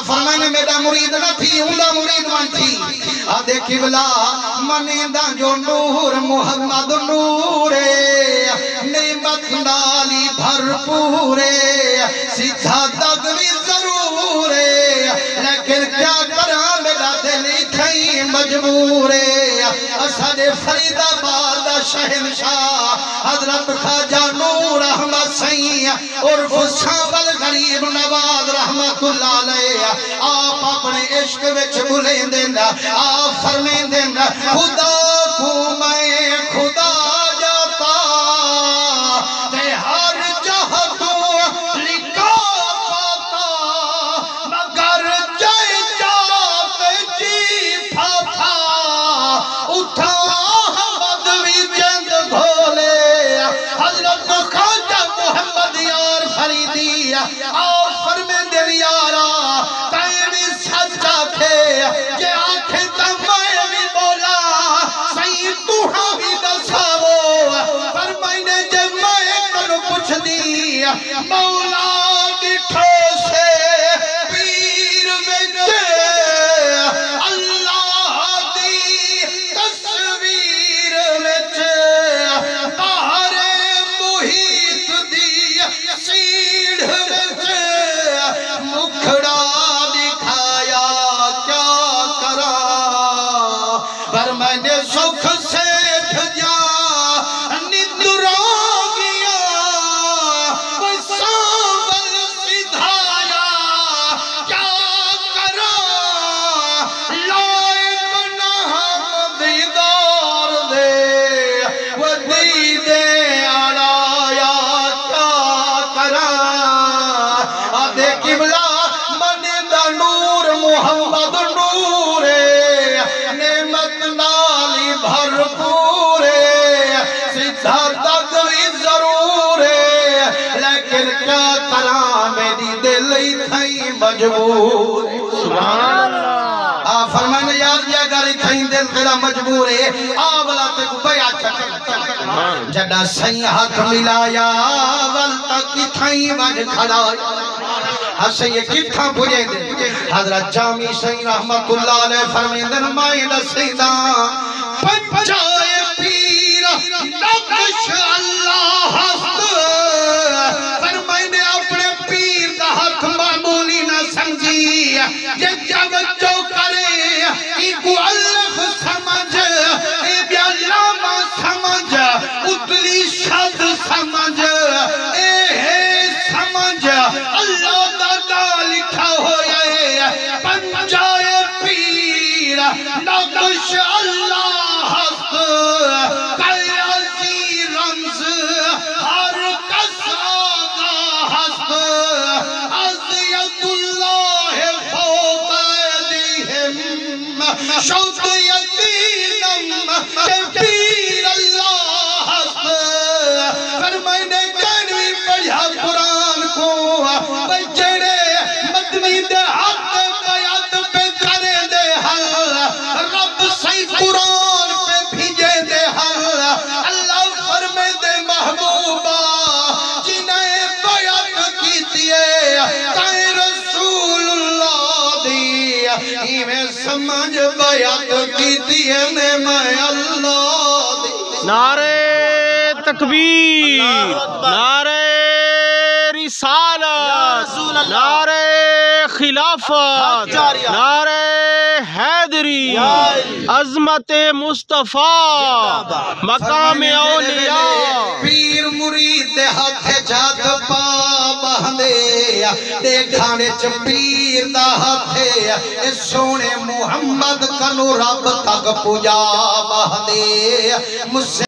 فرمانے میرا مرید نہ تھی اوندا مرید من تھی آدھے قبلہ منیدہ جو نور محمد نورے نعمت نالی بھرپورے سیدھا تک بھی ضرورے لیکن کیا کرا میرا دل تھئی مجبورے اسد فرید آباد شہنشاہ حضرت خواجہ نور احمد سین عرف شامل غریب نواز رحمت اللہ علیہ آپ اپنے عشق وچ بلیں دینا آپ فرمیں دینا خدا کو میں خدا جاتا تے ہر جہتوں لکھا پاتا مگر جائے جاتے جی پھاتا اٹھا بدوی جند گھولے حضرت خواجہ محمد یار فریدی آپ فرمیں دین یارا تیمی سچا تھے یہ آنکھیں تمہیں بھی بولا سید تو ہی دساو فرمائنے جب میں کنو پوچھ دی مولا ڈٹھو سے پیر وچے اللہ دی تصویر وچے باہر محیط دی سیڑھ وچے مکھڑا دکھایا کیا کرا پر میں نے سکھ سے بھجا ندرا گیا وہ سامل سدھایا کیا کرا لائق نہ دیدار دے وہ دیدے آرایا کیا کرا آدھے قبلہ منیدہ نور محمد نورے نعمت نالی بھرپورے سیدھا تک بھی ضرورے لیکن کیا کرا میری دل ہی تھئی مجبور سبحان اللہ فرمانے یاد یا گاری تھئی دل تیرا مجبور ہے آولا تے کو بیا چکر جڑا سائیں ہاتھ ملایا ول تک تھئی وج کھڑایا ہسے یہ کتھاں پوجے دے حضرت جامی سائیں رحمت اللہ علیہ فرمیندن مائن سیدہ پنچائے پیر نقش اللہ ہست فرمائنے اپنے پیر دا ہاتھ معمولی نہ سمجھی یہ توجہ کرے ایکو الف سمجھ اے بیالامہ سمجھ اتلی شد سمجھ اے ہے سمجھ اللہ لکھا ہویا ہے پنجائے پیر نقش اللہ ہست قیاسی رمز ہر کس آگا ہست عزیت اللہ فوق ایدیہم شوق یقینم کہ پیر اللہ ہست فرمائنے کینوی پڑھا قرآن کو بچڑے مدنی دے حق بیعت پہ کرے دے حل رب سی قرآن پہ بھیجے دے حل اللہ فرمے دے محبوبہ جنہیں بیعت کیتیے تائیں رسول اللہ دی ہمیں سمجھ بیعت کیتیے میں اللہ دی نعرہ تکبیر نعرہ رسالت نعرہ خلافت نعرہ حیدری عظمت مصطفیٰ مقام اولیاء پیر مرید ہاتھ جات پا بہندے دیکھانے چ پیر دا ہاتھ سونے محمد کنو رب تک پوجا بہندے